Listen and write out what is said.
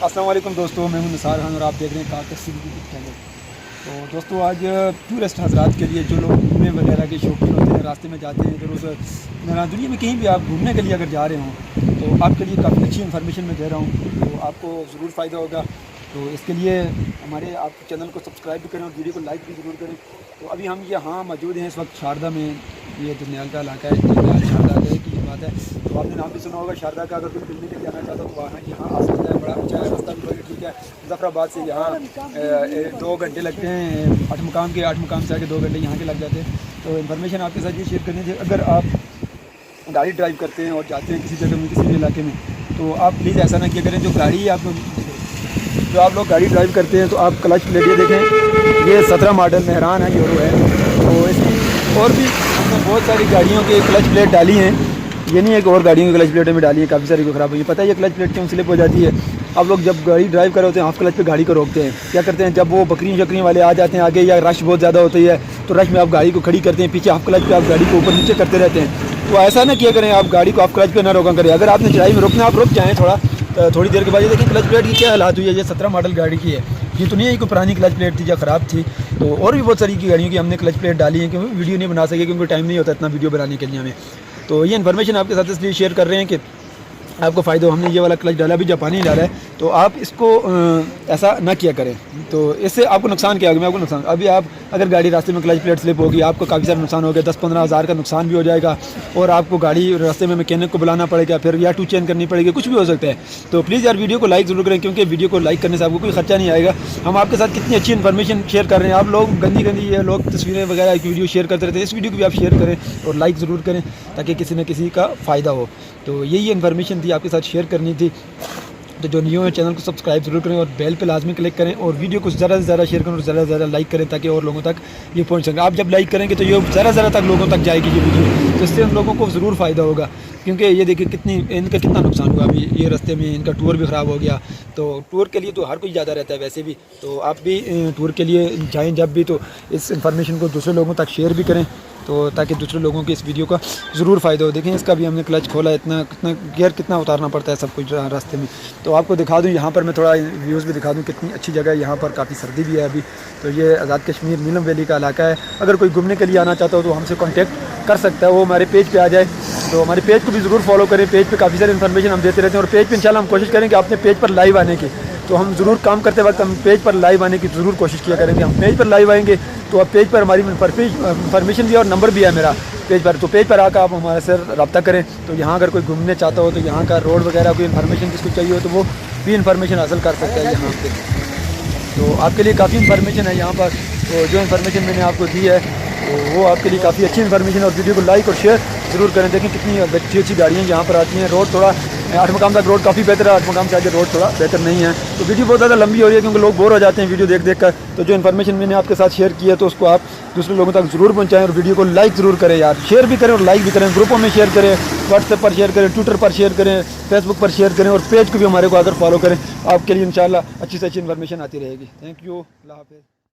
अस्सलाम वालेकुम दोस्तों, मैं हूं निसार खान और आप देख रहे हैं कार टेक्सी यूट्यूब चैनल। तो दोस्तों आज टूरिस्ट हजरात के लिए जो लोग घूमने वगैरह के शौकीन होते हैं, रास्ते में जाते हैं इधर उधर दुनिया में कहीं भी आप घूमने के लिए अगर जा रहे हों तो आपके लिए काफ़ी अच्छी इन्फॉर्मेशन मैं दे रहा हूँ, तो आपको ज़रूर फ़ायदा होगा। तो इसके लिए हमारे आप चैनल को सब्सक्राइब भी करें और वीडियो को लाइक भी ज़रूर करें। तो अभी हम यहाँ मौजूद हैं इस वक्त शारदा में। ये दनियाल का इलाका है, दनियाल शारदा की बात है। तो आपने नाम भी सुना होगा शारदा का। अगर कोई घूमने के लिए आना चाहता तो वहाँ यहाँ आ सकता है। बड़ा अच्छा है, रास्ता भी बड़ा ठीक है। मुजफ्फराबाद से यहाँ 2 घंटे लगते हैं। 8 मुकाम से आके 2 घंटे यहाँ के लग जाते हैं। तो इन्फॉर्मेशन आपके साथ ये शेयर करनी थी। अगर आप गाड़ी ड्राइव करते हैं और जाते हैं किसी जगह में, किसी भी इलाके में, तो आप प्लीज़ ऐसा ना किया करें। जो आप लोग गाड़ी ड्राइव करते हैं तो आप क्लच प्लेट ये देखें, ये 17 मॉडल मेहरान है, यूरो है। तो इसकी और भी हमने बहुत सारी गाड़ियों के क्लच प्लेट डाली हैं। ये नहीं है कि और गाड़ियों की क्लच प्लेटें भी डाली हैं, काफ़ी सारी को ख़राब हुई है। पता है ये क्लच प्लेट क्यों स्लिप हो जाती है? आप लोग जब गाड़ी ड्राइव कर रहे होते हैं हाफ क्लच पे गाड़ी को रोकते हैं, क्या करते हैं, जब वो बकरी वाले आ जाते हैं आगे या रश बहुत ज़्यादा होती है तो रश में आप गाड़ी को खड़ी करते हैं, पीछे हाफ क्लच पे आप गाड़ी को ऊपर नीचे करते रहते हैं। तो ऐसा ना किया करें, आप गाड़ी को हाफ क्लच पे ना रोका करें। अगर आपने चढ़ाई में रोकना, आप रुक जाएँ थोड़ी देर के बाद। ये देखिए क्लच प्लेट की क्या हालात हुई है। ये 17 मॉडल गाड़ी की है। ये तो नहीं है कोई पुरानी क्लच प्लेट थी या ख़राब थी। तो और भी बहुत सारी की गाड़ियों की हमने क्लच प्लेट डाली है, क्योंकि वीडियो नहीं बना सके, क्योंकि टाइम नहीं होता इतना वीडियो बनाने के लिए हमें। तो ये इन्फॉर्मेशन आपके साथ इसलिए शेयर कर रहे हैं कि आपको फ़ायदा हो। हमने ये वाला क्लच डाला, अभी जापानी डाला है, तो आप इसको ऐसा ना किया करें। तो इससे आपको नुकसान क्या होगा? मैं आपको नुकसान, अभी आप अगर गाड़ी रास्ते में क्लच प्लेट स्लिप होगी, आपको काफ़ी सारा नुकसान हो गया। 10-15 हज़ार का नुकसान भी हो जाएगा और आपको गाड़ी रास्ते में मैकेनिक को बुलाना पड़ेगा, फिर या टू चेंज करनी पड़ेगी, कुछ भी हो सकता है। तो प्लीज़ यार वीडियो को लाइक ज़रूर करें, क्योंकि वीडियो को लाइक करने से आपको कोई खर्चा नहीं आएगा। हम आपके साथ कितनी अच्छी इन्फॉर्मेशन शेयर कर रहे हैं। आप लोग गंदी ये लोग तस्वीरें वगैरह की वीडियो शेयर करते रहते हैं। इस वीडियो को भी आप शेयर करें और लाइक ज़रूर करें, ताकि किसी न किसी का फ़ायदा हो। तो यही इन्फॉर्मेशन थी आपके साथ शेयर करनी थी। तो जो न्यू है चैनल को सब्सक्राइब जरूर करें और बेल पे लाजमी क्लिक करें और वीडियो को ज़्यादा से ज़्यादा शेयर करें और ज़्यादा से ज़्यादा लाइक करें, ताकि और लोगों तक ये पहुंच सके। आप जब लाइक करेंगे तो ये ज़्यादा तक लोगों तक जाएगी ये वीडियो, तो इससे उन लोगों को ज़रूर फ़ायदा होगा। क्योंकि ये देखिए इनका कितना नुकसान हुआ। अभी ये रास्ते में इनका टूर भी ख़राब हो गया। तो टूर के लिए तो हर कोई ज़्यादा रहता है वैसे भी। तो आप भी टूर के लिए जाएँ जब भी, तो इस इन्फॉर्मेशन को दूसरे लोगों तक शेयर भी करें, तो ताकि दूसरे लोगों के इस वीडियो का ज़रूर फ़ायदा हो। देखें इसका भी हमने क्लच खोला, इतना गियर कितना उतारना पड़ता है सब कुछ रास्ते में। तो आपको दिखा दूँ, यहाँ पर मैं थोड़ा व्यूज़ भी दिखा दूँ, कितनी अच्छी जगह है। यहाँ पर काफ़ी सर्दी भी है अभी। तो ये आज़ाद कश्मीर नीलम वैली का इलाका है। अगर कोई घूमने के लिए आना चाहता हो तो हमसे कॉन्टैक्ट कर सकता है, वो हमारे पेज पे आ जाए। तो हमारे पेज को भी ज़रूर फॉलो करें। पेज पे काफ़ी सारी इन्फॉर्मेशन हम देते रहते हैं और पेज पे इंशाल्लाह हम कोशिश करेंगे अपने पेज पर लाइव आने की। तो हम ज़रूर काम करते वक्त हम पेज पर लाइव आने की ज़रूर कोशिश किया करेंगे। हम पेज पर लाइव आएंगे तो अब पेज पर हमारी इन्फॉर्मेशन भी और नंबर भी है मेरा पेज पर। तो पेज पर आकर आप हमारे से रब्ता करें। तो यहाँ अगर कोई घूमने चाहता हो तो यहाँ का रोड वगैरह कोई इन्फॉर्मेशन जिसको चाहिए हो तो वो भी इन्फॉर्मेशन हासिल कर सकता है यहाँ पे। तो आपके लिए काफ़ी इन्फॉर्मेशन है यहाँ पर। तो जो इन्फॉर्मेशन मैंने आपको दी है तो वो आपके लिए काफ़ी अच्छी इन्फॉर्मेशन है। और वीडियो को लाइक और शेयर ज़रूर करें। देखें कितनी अच्छी गाड़ियाँ यहाँ पर आती हैं। रोड थोड़ा 8 मुकाम तक रोड काफ़ी बेहतर है, 8 मुकाम से आगे रोड थोड़ा बेहतर नहीं है। तो वीडियो बहुत ज़्यादा लंबी हो रही है क्योंकि लोग बोर हो जाते हैं वीडियो देख कर। तो जो इन्फॉर्मेशन मैंने आपके साथ शेयर की है तो उसको आप दूसरे लोगों तक ज़रूर पहुँचाएँ और वीडियो को लाइक ज़रूर करें यार। शेयर भी करें और लाइक भी करें, ग्रुपों में शेयर करें, व्हाट्सएप पर शेयर करें, ट्विटर पर शेयर करें, फेसबुक पर शेयर करें और पेज को भी हमारे को आकर फॉलो करें। आपके लिए इंशाल्लाह अच्छी से अच्छी इन्फॉर्मेशन आती रहेगी। थैंक यू, अल्लाह हाफ़िज़।